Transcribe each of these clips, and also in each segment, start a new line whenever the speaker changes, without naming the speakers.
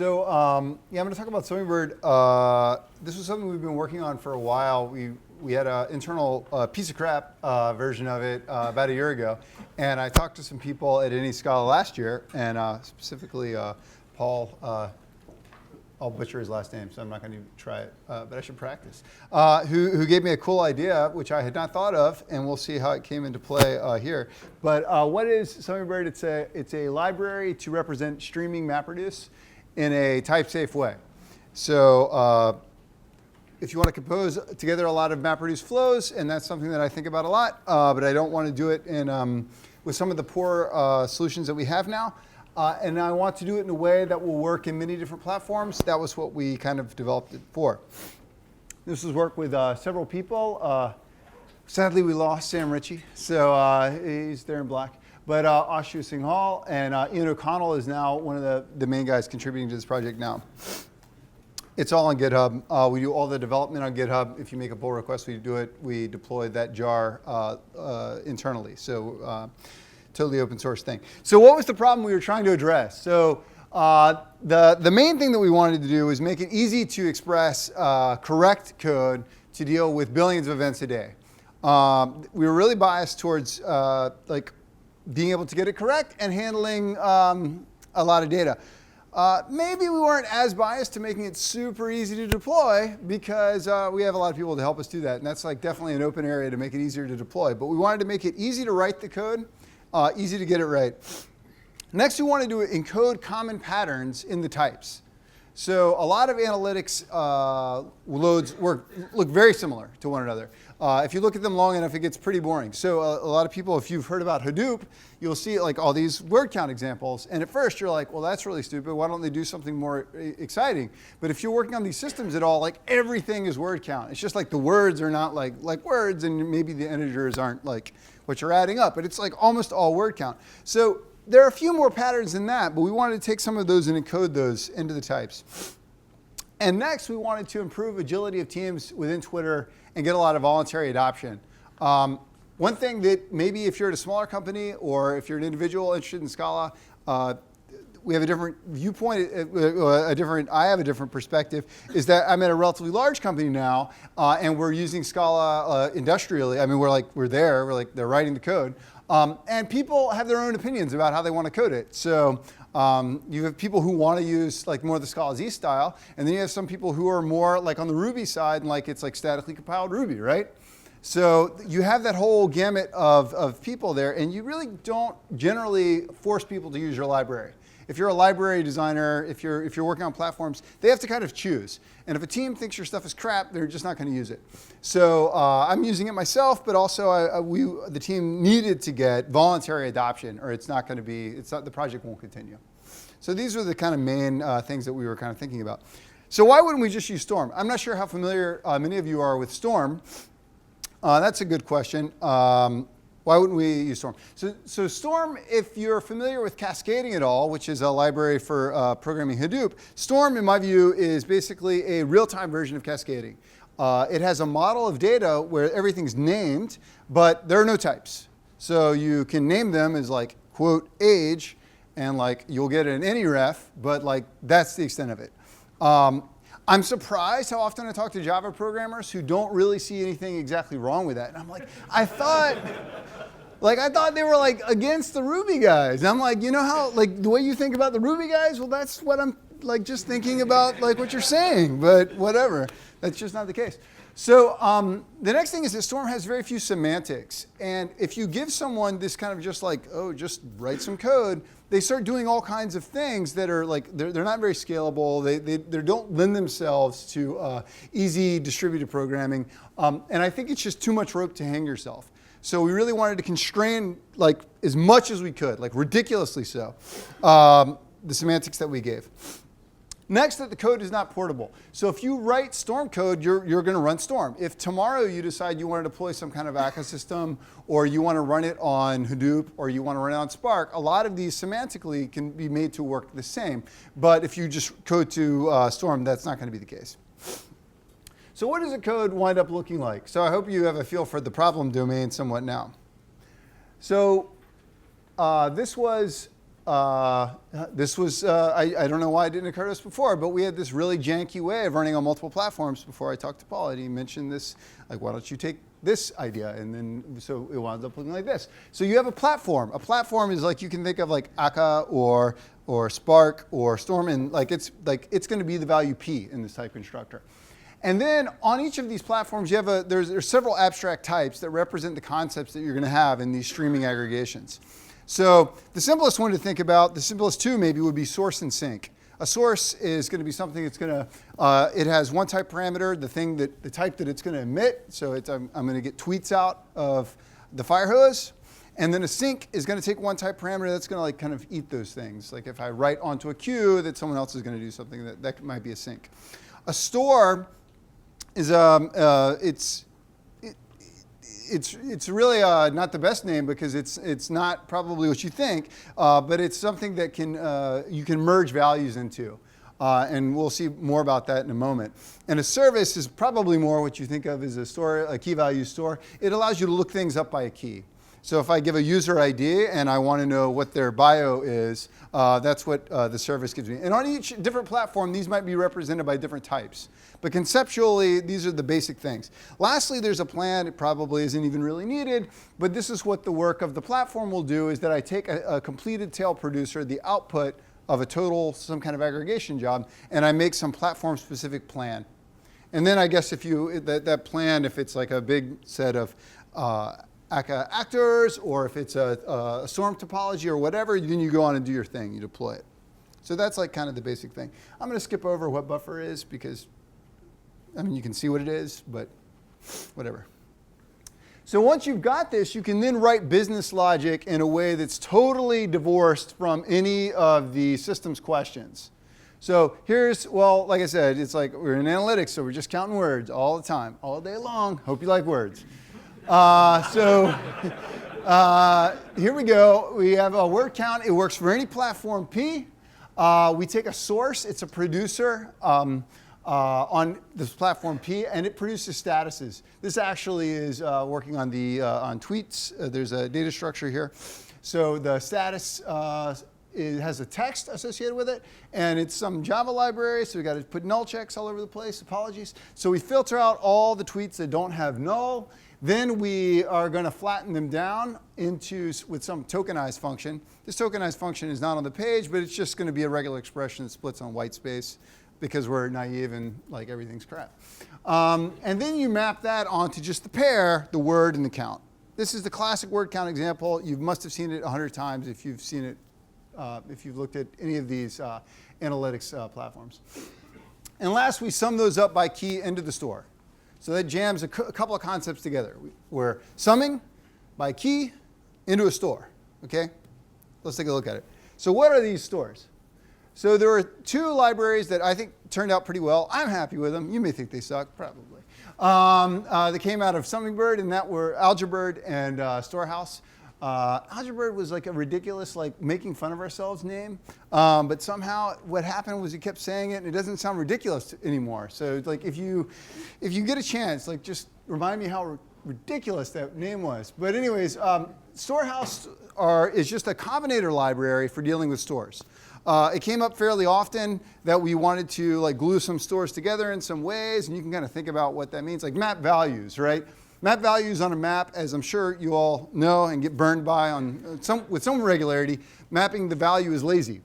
Yeah, I'm going to talk about Summingbird. This was something we've been working on for a while. We had an internal piece of crap version of it about a year ago, and I talked to some people at Scala last year, and specifically Paul. I'll butcher his last name, so I'm not going to try it, but I should practice. Who gave me a cool idea, which I had not thought of, and we'll see how it came into play here. But what is Summingbird? It's a library to represent streaming MapReduce in a type-safe way. So if you want to compose together a lot of MapReduce flows, and that's something that I think about a lot, but I don't want to do it with some of the poor solutions that we have now. And I want to do it in a way that will work in many different platforms. That was what we kind of developed it for. This was work with several people. Sadly, we lost Sam Ritchie, so he's there in black. But Ashu Singhal and Ian O'Connell is now one of the main guys contributing to this project now. It's all on GitHub. We do all the development on GitHub. If you make a pull request, we do it. We deploy that jar internally. So totally open source thing. So what was the problem we were trying to address? So the main thing that we wanted to do was make it easy to express correct code to deal with billions of events a day. We were really biased towards being able to get it correct and handling a lot of data. Maybe we weren't as biased to making it super easy to deploy because we have a lot of people to help us do that. And that's definitely an open area to make it easier to deploy. But we wanted to make it easy to write the code, easy to get it right. Next, we wanted to encode common patterns in the types. So a lot of analytics loads look very similar to one another. If you look at them long enough, it gets pretty boring. So a lot of people, if you've heard about Hadoop, you'll see all these word count examples. And at first you're like, well, that's really stupid. Why don't they do something more exciting? But if you're working on these systems at all, everything is word count. It's just the words are not like words, and maybe the integers aren't what you're adding up. But it's almost all word count. So there are a few more patterns than that, but we wanted to take some of those and encode those into the types. And next, we wanted to improve agility of teams within Twitter and get a lot of voluntary adoption. One thing that maybe if you're at a smaller company or if you're an individual interested in Scala, we have a different viewpoint, I have a different perspective, is that I'm at a relatively large company now, and we're using Scala industrially. I mean, they're writing the code. And people have their own opinions about how they want to code it. So you have people who want to use more of the Scala Z style, and then you have some people who are more on the Ruby side, and it's statically compiled Ruby, right? So you have that whole gamut of people there, and you really don't generally force people to use your library. If you're a library designer, if you're working on platforms, they have to kind of choose. And if a team thinks your stuff is crap, they're just not going to use it. So I'm using it myself, but also the team needed to get voluntary adoption, or the project won't continue. So these are the kind of main things that we were kind of thinking about. So why wouldn't we just use Storm? I'm not sure how familiar many of you are with Storm. That's a good question. Why wouldn't we use Storm? So Storm, if you're familiar with cascading at all, which is a library for programming Hadoop, Storm, in my view, is basically a real-time version of cascading. It has a model of data where everything's named, but there are no types. So you can name them as quote, age, and you'll get an any ref, but that's the extent of it. I'm surprised how often I talk to Java programmers who don't really see anything exactly wrong with that. And I'm I thought they were against the Ruby guys. I'm you know how the way you think about the Ruby guys? Well, that's what I'm just thinking about what you're saying, but whatever. That's just not the case. So the next thing is that Storm has very few semantics. And if you give someone this kind of just just write some code, they start doing all kinds of things that are they're not very scalable. They don't lend themselves to easy distributed programming. And I think it's just too much rope to hang yourself. So we really wanted to constrain as much as we could, ridiculously so, the semantics that we gave. Next, that the code is not portable. So if you write Storm code, you're going to run Storm. If tomorrow you decide you want to deploy some kind of Akka system, or you want to run it on Hadoop, or you want to run it on Spark, a lot of these semantically can be made to work the same. But if you just code to Storm, that's not going to be the case. So what does the code wind up looking like? So I hope you have a feel for the problem domain somewhat now. So this was this was, I don't know why it didn't occur to us before, but we had this really janky way of running on multiple platforms before I talked to Paul, and he mentioned this, like, why don't you take this idea? And then, so it wound up looking like this. So you have a platform. A platform is like, you can think of like Akka or Spark or Storm, and it's going to be the value P in this type constructor. And then on each of these platforms, you have there's several abstract types that represent the concepts that you're going to have in these streaming aggregations. So the simplest one to think about, the simplest two maybe, would be source and sink. A source is going to be something that's going to, it has one type parameter, the type that it's going to emit. So I'm going to get tweets out of the fire hose. And then a sink is going to take one type parameter that's going to like kind of eat those things. Like if I write onto a queue that someone else is going to do something, that might be a sink. A store is it's really not the best name because it's not probably what you think, but it's something that you can merge values into. And we'll see more about that in a moment. And a service is probably more what you think of as a key value store. It allows you to look things up by a key. So if I give a user ID and I want to know what their bio is, that's what the service gives me. And on each different platform, these might be represented by different types. But conceptually, these are the basic things. Lastly, there's a plan. It probably isn't even really needed, but this is what the work of the platform will do, is that I take a completed tail producer, the output of a total, some kind of aggregation job, and I make some platform-specific plan. And then I guess if that plan, if it's like a big set of Akka actors, or if it's a storm topology or whatever, then you go on and do your thing, you deploy it. So that's like kind of the basic thing. I'm going to skip over what buffer is because, I mean, you can see what it is, but whatever. So once you've got this, you can then write business logic in a way that's totally divorced from any of the systems questions. So here's, well, like I said, it's like we're in analytics, so we're just counting words all the time, all day long. Hope you like words. Here we go. We have a word count. It works for any platform P. We take a source. It's a producer on this platform P, and it produces statuses. This actually is working on on tweets. There's a data structure here. So the status it has a text associated with it, and it's some Java library, so we got to put null checks all over the place. Apologies. So we filter out all the tweets that don't have null. Then we are going to flatten them down with some tokenized function. This tokenized function is not on the page, but it's just going to be a regular expression that splits on white space because we're naive and like everything's crap. And then you map that onto just the pair, the word and the count. This is the classic word count example. You must have seen it 100 times if you've seen it, if you've looked at any of these analytics platforms. And last, we sum those up by key into the store. So that jams a couple of concepts together. We're summing by key into a store, okay? Let's take a look at it. So what are these stores? So there are two libraries that I think turned out pretty well. I'm happy with them. You may think they suck, probably. They came out of Summingbird, and that were Algebird and Storehouse. Algebird was like a ridiculous, like making fun of ourselves name, but somehow what happened was he kept saying it, and it doesn't sound ridiculous anymore. So like if you get a chance, like just remind me how ridiculous that name was. But anyways, Storehouse is just a combinator library for dealing with stores. It came up fairly often that we wanted to like glue some stores together in some ways, and you can kind of think about what that means, like map values, right? Map values on a map, as I'm sure you all know and get burned by with some regularity, mapping the value is lazy.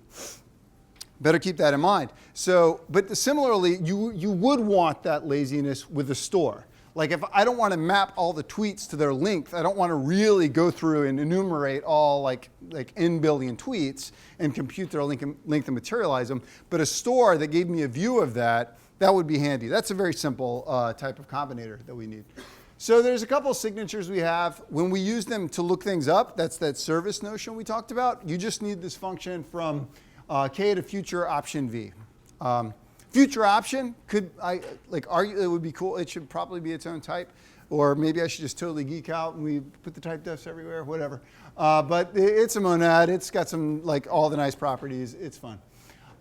Better keep that in mind. So, but similarly, you would want that laziness with a store. Like if I don't want to map all the tweets to their length, I don't want to really go through and enumerate all like n billion tweets and compute their length and materialize them. But a store that gave me a view of that would be handy. That's a very simple type of combinator that we need. So there's a couple of signatures we have. When we use them to look things up, that's that service notion we talked about. You just need this function from k to future option v. Future option could argue it would be cool. It should probably be its own type, or maybe I should just totally geek out and we put the type defs everywhere, whatever. But it's a monad. It's got some like all the nice properties. It's fun.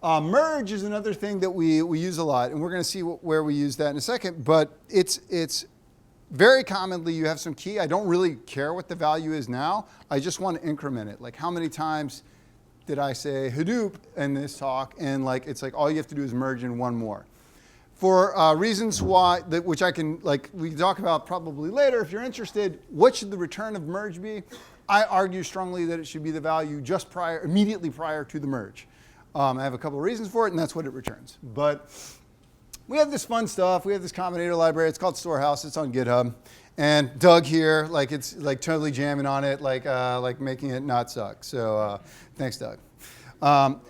Merge is another thing that we use a lot, and we're going to see where we use that in a second. But it's very commonly you have some key. I don't really care what the value is now. I just want to increment it. Like how many times did I say Hadoop in this talk, and like it's like all you have to do is merge in one more. For reasons why, which I can, like we can talk about probably later if you're interested, what should the return of merge be? I argue strongly that it should be the value just immediately prior to the merge. I have a couple of reasons for it, and that's what it returns. But we have this fun stuff. We have this combinator library. It's called Storehouse. It's on GitHub. And Doug here, like it's like totally jamming on it, like making it not suck. So thanks, Doug. What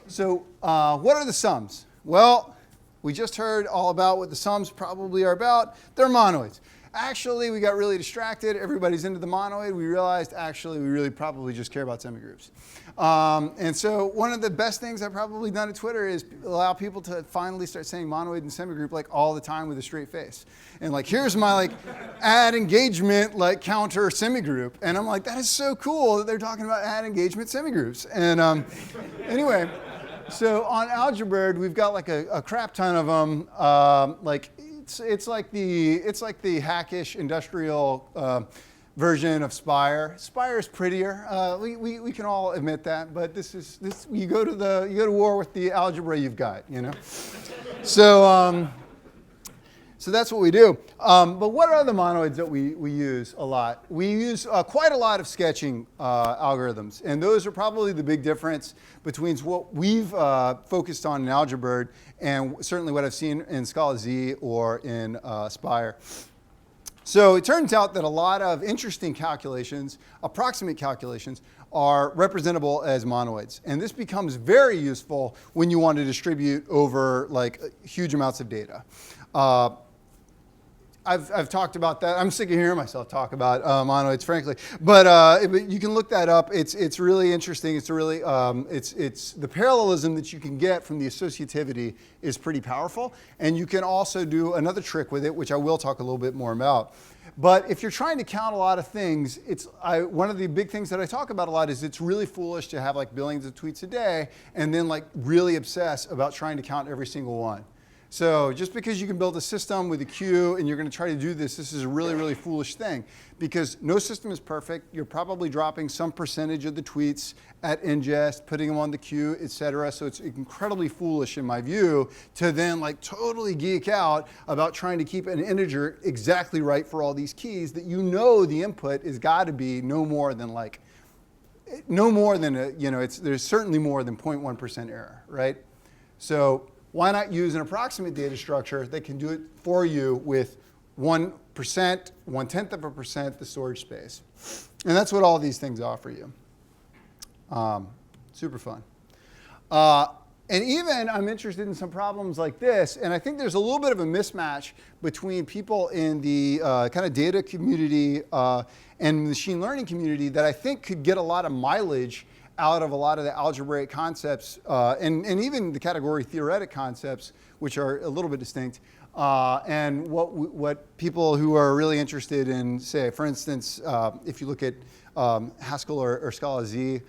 are the sums? Well, we just heard all about what the sums probably are about. They're monoids. Actually, we got really distracted. Everybody's into the monoid. We realized, actually, we really probably just care about semigroups. And so one of the best things I've probably done at Twitter is allow people to finally start saying monoid and semigroup like all the time with a straight face. And like, here's my like add engagement like counter semigroup. And I'm like, that is so cool that they're talking about add engagement semigroups. And anyway, so on Algebird, we've got like a crap ton of them. It's like the hackish industrial version of Spire. Spire is prettier. We can all admit that, but this you go to war with the algebra you've got, you know. So that's what we do. But what are the monoids that we use a lot? We use quite a lot of sketching algorithms, and those are probably the big difference between what we've focused on in Algebird and certainly what I've seen in Scala Z or in Spire. So it turns out that a lot of interesting calculations, approximate calculations, are representable as monoids. And this becomes very useful when you want to distribute over like huge amounts of data. I've talked about that. I'm sick of hearing myself talk about monoids, frankly. But you can look that up. It's really interesting. It's really it's the parallelism that you can get from the associativity is pretty powerful. And you can also do another trick with it, which I will talk a little bit more about. But if you're trying to count a lot of things, one of the big things that I talk about a lot is it's really foolish to have like billions of tweets a day and then like really obsess about trying to count every single one. So just because you can build a system with a queue and you're going to try to do this is a really, really foolish thing because no system is perfect. You're probably dropping some percentage of the tweets at ingest, putting them on the queue, et cetera. So it's incredibly foolish in my view to then like totally geek out about trying to keep an integer exactly right for all these keys that you know the input has got to be no more than there's certainly more than 0.1% error, right? So why not use an approximate data structure that can do it for you with 1%, 0.1% the storage space? And that's what all these things offer you. Super fun. And even I'm interested in some problems like this, and I think there's a little bit of a mismatch between people in the kind of data community and machine learning community that I think could get a lot of mileage out of a lot of the algebraic concepts and even the category theoretic concepts, which are a little bit distinct, and what people who are really interested in, say, for instance, if you look at Haskell or Scala Z,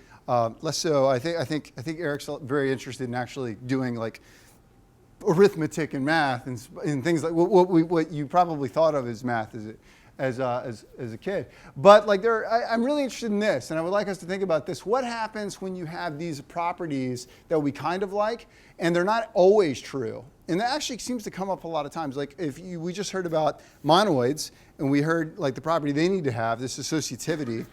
less so. I think Eric's very interested in actually doing like arithmetic and math and things like what you probably thought of as math as a kid. But like I'm really interested in this, and I would like us to think about this. What happens when you have these properties that we kind of like, and they're not always true? And that actually seems to come up a lot of times. Like we just heard about monoids, and we heard like the property they need to have, this associativity,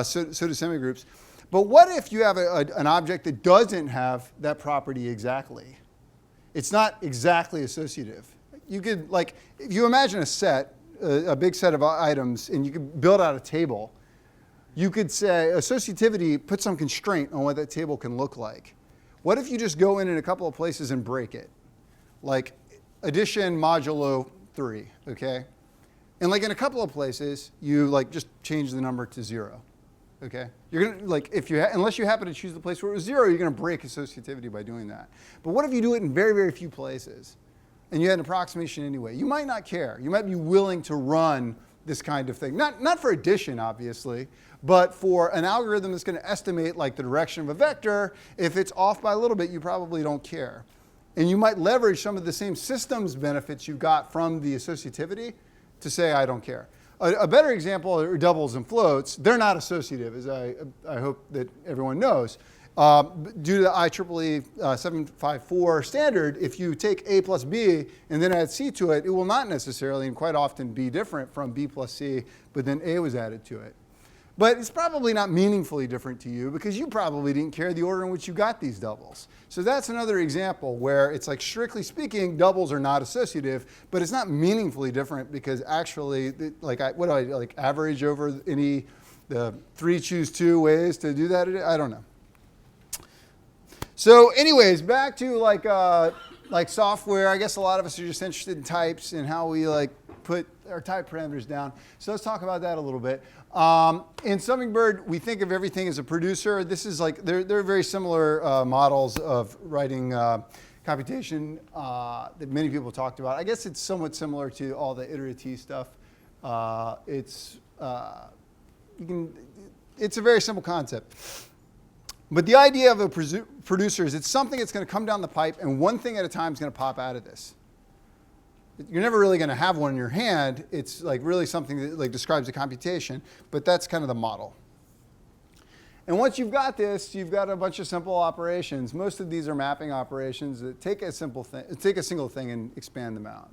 so do semigroups. But what if you have an object that doesn't have that property exactly? It's not exactly associative. You could, like, if you imagine a set, a big set of items, and you could build out a table, you could say associativity, put some constraint on what that table can look like. What if you just go in a couple of places and break it? Like addition modulo 3, okay? And like in a couple of places, you like just change the number to 0. Okay, you're gonna like unless you happen to choose the place where it was 0, you're gonna break associativity by doing that. But what if you do it in very, very few places, and you had an approximation anyway? You might not care. You might be willing to run this kind of thing, not for addition, obviously, but for an algorithm that's going to estimate like the direction of a vector. If it's off by a little bit, you probably don't care, and you might leverage some of the same systems benefits you got from the associativity to say I don't care. A better example are doubles and floats. They're not associative, as I hope that everyone knows. Due to the IEEE 754 standard, if you take A plus B and then add C to it, it will not necessarily and quite often be different from B plus C, but then A was added to it. But it's probably not meaningfully different to you because you probably didn't care the order in which you got these doubles. So that's another example where it's like, strictly speaking, doubles are not associative, but it's not meaningfully different because actually, like, what do I like average over the 3 choose 2 ways to do that? I don't know. So anyways, back to like software. I guess a lot of us are just interested in types and how we like put our type parameters down. So let's talk about that a little bit. In Summingbird, we think of everything as a producer. This is like, they're very similar models of writing computation that many people talked about. I guess it's somewhat similar to all the iterative stuff. It's a very simple concept. But the idea of a producer is it's something that's going to come down the pipe, and one thing at a time is going to pop out of this. You're never really going to have one in your hand. It's like really something that like describes a computation, but that's kind of the model. And once you've got this, you've got a bunch of simple operations. Most of these are mapping operations that take a single thing and expand them out.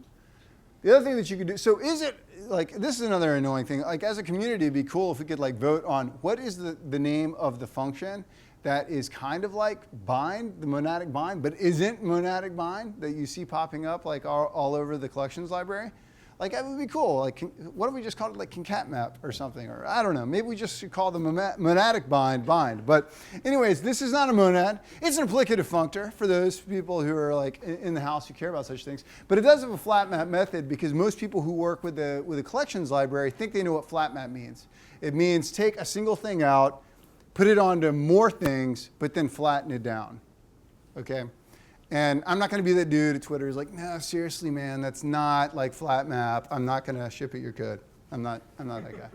The other thing that you could do, so is it, like, this is another annoying thing. Like, as a community, it'd be cool if we could like vote on what is the name of the function that is kind of like bind, the monadic bind, but isn't monadic bind that you see popping up like all over the collections library. Like, that would be cool. Like, what if we just called it like concat-map or something? Or I don't know, maybe we just should call the monadic bind. But anyways, this is not a monad. It's an applicative functor for those people who are like in the house who care about such things. But it does have a flat map method because most people who work with the collections library think they know what flat map means. It means take a single thing out, put it onto more things, but then flatten it down, okay? And I'm not going to be that dude at Twitter who's like, no, seriously, man, that's not like flat map. I'm not going to ship it your code. I'm not that guy.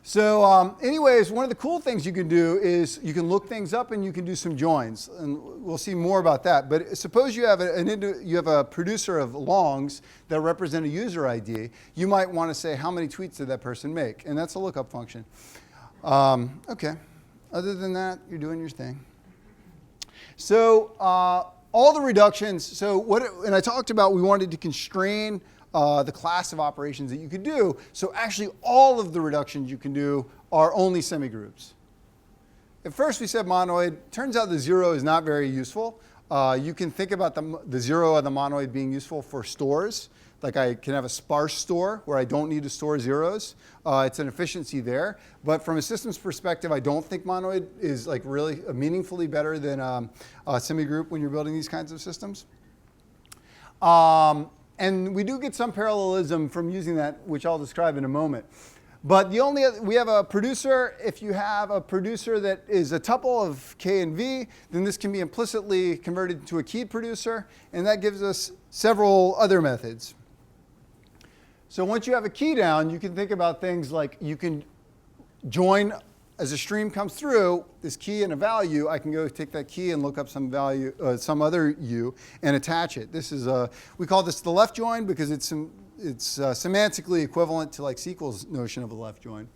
So anyways, one of the cool things you can do is you can look things up and you can do some joins. And we'll see more about that. But suppose you have a producer of longs that represent a user ID. You might want to say, how many tweets did that person make? And that's a lookup function. Okay. Other than that, you're doing your thing. So all the reductions, and I talked about we wanted to constrain the class of operations that you could do. So actually all of the reductions you can do are only semigroups. At first we said monoid. Turns out the 0 is not very useful. You can think about the 0 of the monoid being useful for stores. Like I can have a sparse store where I don't need to store zeros. It's an efficiency there. But from a systems perspective, I don't think monoid is like really meaningfully better than a semigroup when you're building these kinds of systems. And we do get some parallelism from using that, which I'll describe in a moment. But we have a producer. If you have a producer that is a tuple of K and V, then this can be implicitly converted to a keyed producer. And that gives us several other methods. So once you have a key down, you can think about things like you can join as a stream comes through this key and a value. I can go take that key and look up some value, some other U, and attach it. This is we call this the left join because it's semantically equivalent to like SQL's notion of a left join.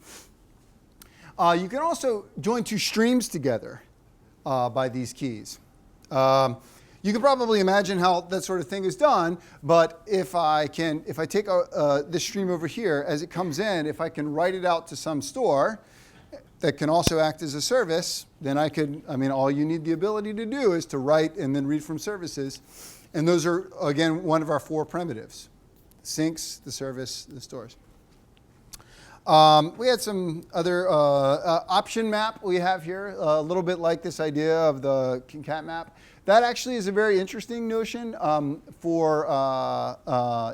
You can also join two streams together by these keys. You can probably imagine how that sort of thing is done, but if I take this stream over here, as it comes in, if I can write it out to some store that can also act as a service, then all you need the ability to do is to write and then read from services. And those are, again, one of our 4 primitives: sinks, the service, the stores. We had some other option map we have here, a little bit like this idea of the concat map. That actually is a very interesting notion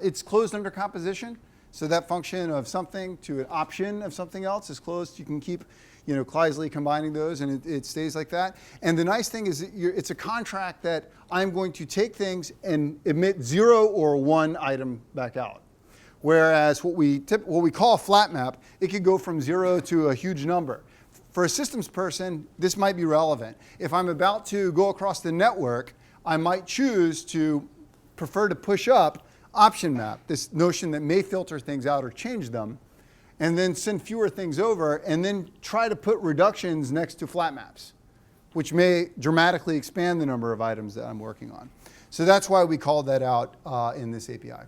it's closed under composition. So that function of something to an option of something else is closed. You can keep Kleisli combining those, and it stays like that. And the nice thing is it's a contract that I'm going to take things and emit 0 or 1 item back out. Whereas what we call a flat map, it could go from 0 to a huge number. For a systems person, this might be relevant. If I'm about to go across the network, I might prefer to push up option map, this notion that may filter things out or change them, and then send fewer things over, and then try to put reductions next to flat maps. which may dramatically expand the number of items that I'm working on. So that's why we called that out in this API.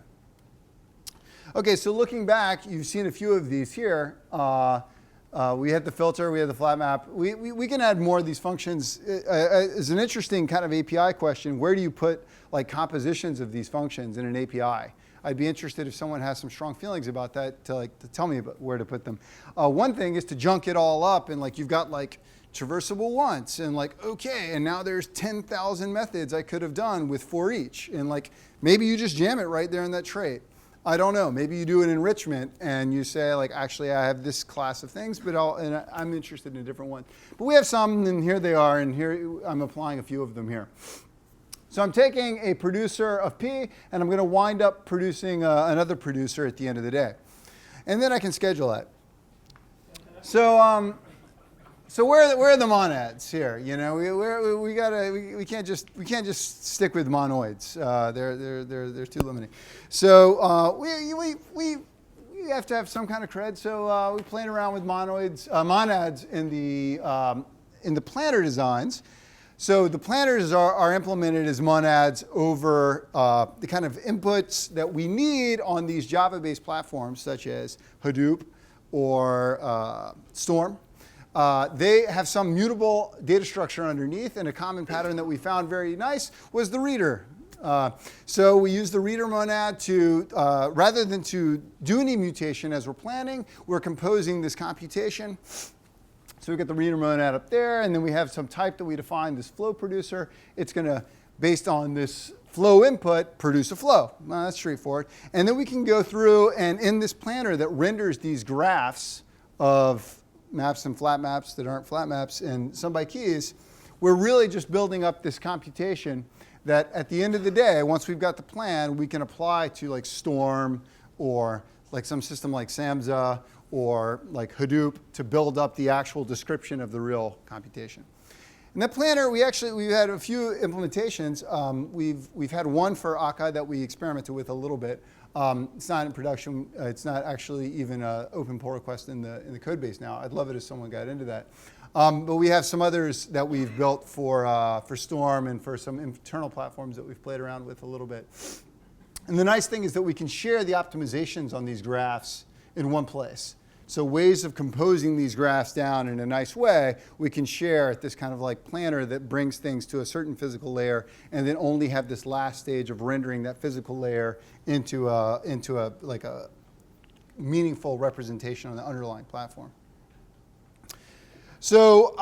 Okay, so looking back, you've seen a few of these here. We had the filter, we had the flat map. We can add more of these functions. It's an interesting kind of API question. Where do you put like compositions of these functions in an API? I'd be interested if someone has some strong feelings about that to tell me about where to put them. One thing is to junk it all up and like you've got like traversable once and like, okay, and now there's 10,000 methods I could have done with for each. And like maybe you just jam it right there in that trait. I don't know. Maybe you do an enrichment and you say like, actually I have this class of things, but I'm interested in a different one. But we have some, and here they are, and here I'm applying a few of them here. So I'm taking a producer of P, and I'm going to wind up producing another producer at the end of the day. And then I can schedule that. So where are the monads here? You know, we can't just stick with monoids. They're too limiting. So we have to have some kind of cred. So we playing around with monads in the planner designs. So the planners are implemented as monads over the kind of inputs that we need on these Java-based platforms, such as Hadoop or Storm. They have some mutable data structure underneath, and a common pattern that we found very nice was the reader. So we use the reader monad to, rather than to do any mutation as we're planning, we're composing this computation. So we get the reader monad up there, and then we have some type that we define, this flow producer. It's going to, based on this flow input, produce a flow. Well, that's straightforward. And then we can go through, and in this planner that renders these graphs of maps and flat maps that aren't flat maps and sum by keys, we're really just building up this computation that at the end of the day, once we've got the plan, we can apply to like Storm or like some system like Samza or like Hadoop to build up the actual description of the real computation. In that planner, we've had a few implementations. We've had one for Akka that we experimented with a little bit. It's not in production. It's not actually even an open pull request in the code base now. I'd love it if someone got into that. But we have some others that we've built for Storm and for some internal platforms that we've played around with a little bit. And the nice thing is that we can share the optimizations on these graphs in one place. So ways of composing these graphs down in a nice way, we can share at this kind of like planner that brings things to a certain physical layer and then only have this last stage of rendering that physical layer into a meaningful representation on the underlying platform. So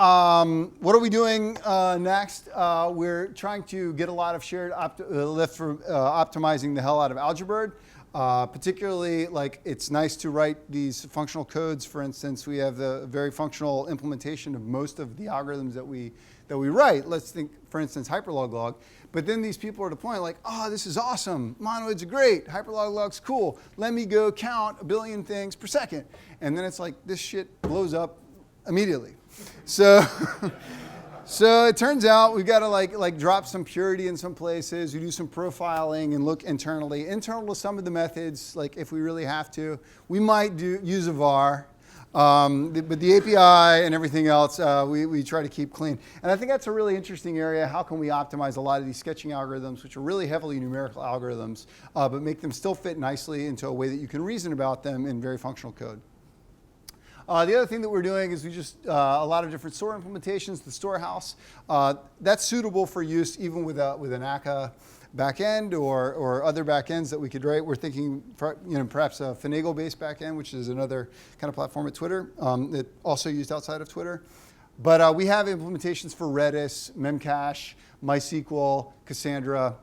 what are we doing next? We're trying to get a lot of shared lift for optimizing the hell out of Algebird. Particularly, like it's nice to write these functional codes. For instance, we have the very functional implementation of most of the algorithms that we write. Let's think, for instance, hyperlog. But then these people are deploying like, oh, this is awesome. Monoids are great. Hyperlog's cool. Let me go count 1 billion things per second. And then it's like this shit blows up immediately. So. So it turns out we've got to like drop some purity in some places. We do some profiling and look internally. Internal to some of the methods, like if we really have to, we might use a var. But the API and everything else, we try to keep clean. And I think that's a really interesting area. How can we optimize a lot of these sketching algorithms, which are really heavily numerical algorithms, but make them still fit nicely into a way that you can reason about them in very functional code. The other thing that we're doing is we just, a lot of different store implementations, the storehouse. That's suitable for use even with an Akka backend or other backends that we could write. We're thinking perhaps a Finagle-based backend, which is another kind of platform at Twitter that also used outside of Twitter. But we have implementations for Redis, Memcache, MySQL, Cassandra.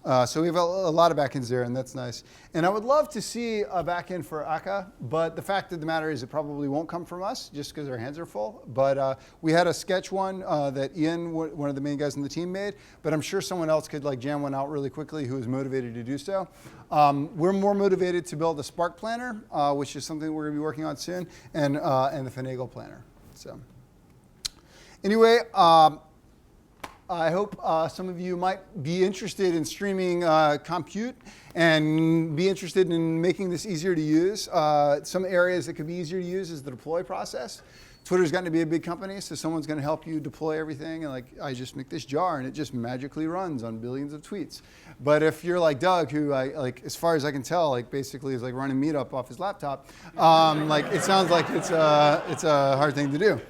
So we have a lot of backends there, and that's nice. And I would love to see a backend for Akka, but the fact of the matter is it probably won't come from us just because our hands are full. But we had a sketch one that Ian, one of the main guys on the team, made, but I'm sure someone else could like jam one out really quickly who is motivated to do so. We're more motivated to build a Spark planner, which is something we're going to be working on soon, and the Finagle planner. So anyway, I hope some of you might be interested in streaming compute and be interested in making this easier to use. Some areas that could be easier to use is the deploy process. Twitter's gotten to be a big company, so someone's going to help you deploy everything. And like, I just make this jar, and it just magically runs on billions of tweets. But if you're like Doug, who as far as I can tell, like basically is like running Meetup off his laptop, like it sounds like it's a hard thing to do.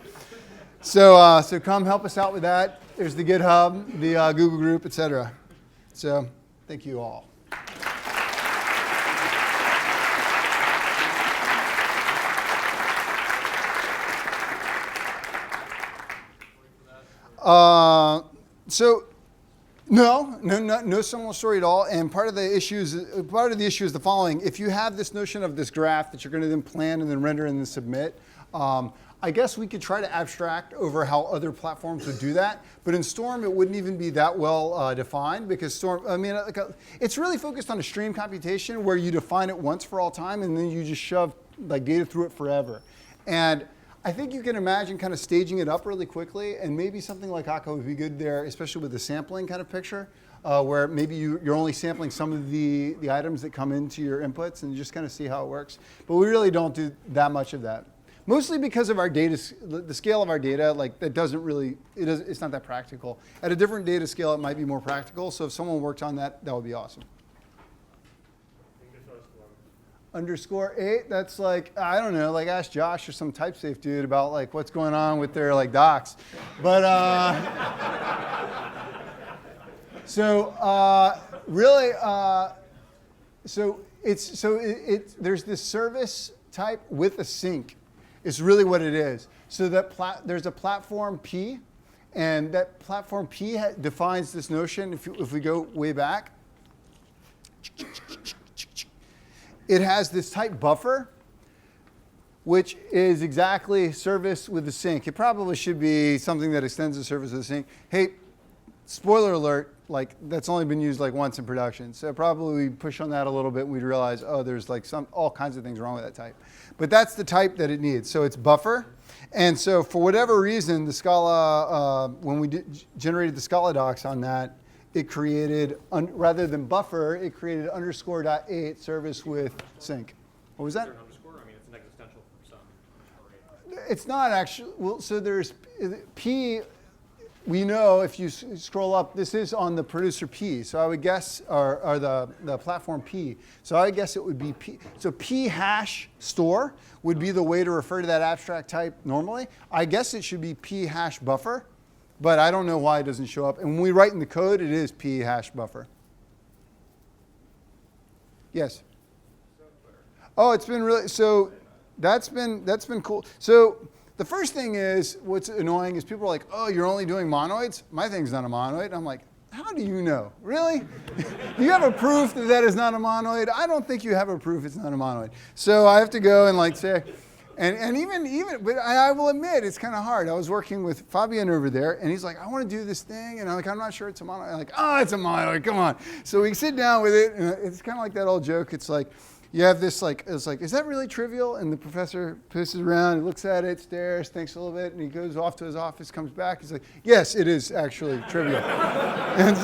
So come help us out with that. There's the GitHub, the Google group, etc. So thank you all. No similar story at all. And part of the issue is the following: if you have this notion of this graph that you're going to then plan and then render and then submit, I guess we could try to abstract over how other platforms would do that. But in Storm, it wouldn't even be that well defined, because Storm, it's really focused on a stream computation where you define it once for all time and then you just shove like data through it forever. And I think you can imagine kind of staging it up really quickly, and maybe something like Akka would be good there, especially with the sampling kind of picture, where maybe you're only sampling some of the items that come into your inputs and you just kind of see how it works. But we really don't do that much of that. Mostly because of our data, the scale of our data, like that doesn't really, it's not that practical. At a different data scale, it might be more practical. So if someone worked on that, that would be awesome. _8, that's like, I don't know, like ask Josh or some TypeSafe dude about like what's going on with their like docs. But there's this service type with a sink. It's really what it is. So that there's a platform P, and that platform P defines this notion. If we go way back, it has this type buffer, which is exactly service with the sink. It probably should be something that extends the service of the sink. Hey, spoiler alert, like that's only been used like once in production. So probably we push on that a little bit, we'd realize, oh, there's like all kinds of things wrong with that type. But that's the type that it needs. So it's buffer. And so for whatever reason, the Scala, when we generated the Scala docs on that, it created, rather than buffer, it created _.8 service with sync. What was that?
Is there an underscore? I mean, it's an existential for some.
It's not actually, well, so there's P, we know if you scroll up, this is on the producer P. So I would guess, or the platform P. So I would guess it would be P. So P hash store would be the way to refer to that abstract type normally. I guess it should be P hash buffer. But I don't know why it doesn't show up. And when we write in the code, it is P hash buffer. Yes? Oh, it's been really, so that's been cool. So the first thing is, what's annoying is people are like, oh, you're only doing monoids? My thing's not a monoid. And I'm like, how do you know? Really? Do you have a proof that that is not a monoid? I don't think you have a proof it's not a monoid. So I have to go and like say, and even, but I will admit, it's kind of hard. I was working with Fabian over there, and he's like, I want to do this thing, and I'm like, I'm not sure it's a monoid. I'm like, oh, it's a monoid, come on. So we sit down with it, and it's kind of like that old joke. It's like, you have this, like, it's like, is that really trivial? And the professor pisses around, he looks at it, stares, thinks a little bit, and he goes off to his office, comes back, he's like, yes, it is actually trivial. And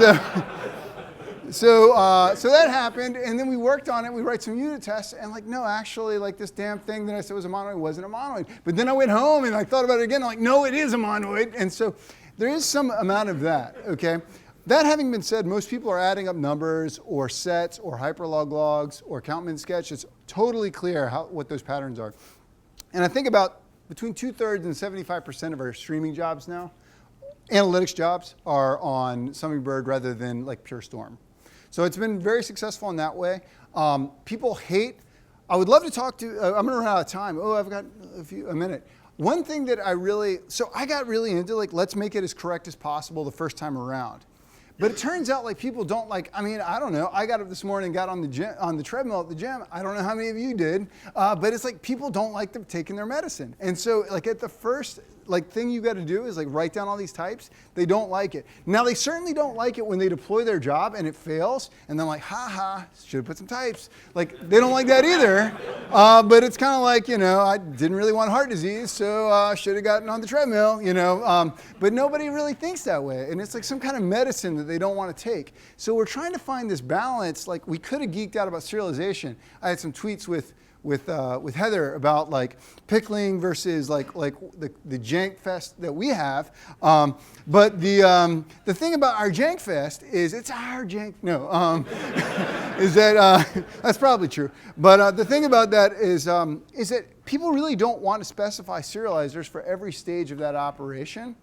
so that happened, and then we worked on it. We write some unit tests, and like, no, actually, like this damn thing that I said was a monoid wasn't a monoid. But then I went home and I thought about it again. I'm like, no, it is a monoid. And so there is some amount of that. Okay. That having been said, most people are adding up numbers or sets or hyperlog logs or count-min sketch. It's totally clear what those patterns are. And I think about between 2/3 and 75% of our streaming jobs now, analytics jobs, are on Summingbird rather than like pure Storm. So it's been very successful in that way. People hate, I would love to talk to, I'm going to run out of time. Oh, I've got a minute. One thing that I got really into, like, let's make it as correct as possible the first time around. But it turns out like people don't like, I mean, I don't know. I got up this morning and got on the treadmill at the gym. I don't know how many of you did, but it's like people don't like them taking their medicine. And so like at the first thing you got to do is like write down all these types. They don't like it. Now they certainly don't like it when they deploy their job and it fails, and they're like, ha, should have put some types. Like they don't like that either. But it's kind of like, I didn't really want heart disease, so should have gotten on the treadmill, But nobody really thinks that way, and it's like some kind of medicine that they don't want to take. So we're trying to find this balance. Like we could have geeked out about serialization. I had some tweets with Heather about like pickling versus like the jank fest that we have. But the thing about our jank fest is it's our jank. No, is that that's probably true. But the thing about that is that people really don't want to specify serializers for every stage of that operation,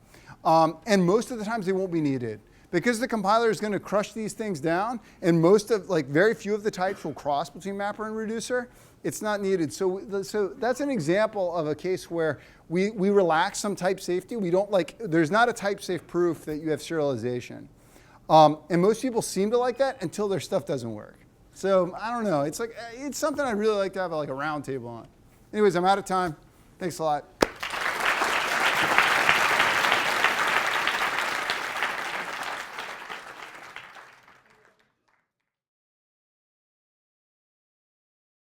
and most of the times they won't be needed. Because the compiler is going to crush these things down, and very few of the types will cross between mapper and reducer, it's not needed. So that's an example of a case where we relax some type safety. We don't there's not a type safe proof that you have serialization. And most people seem to like that until their stuff doesn't work. So I don't know. It's something I'd really like to have a round table on. Anyways, I'm out of time. Thanks a lot.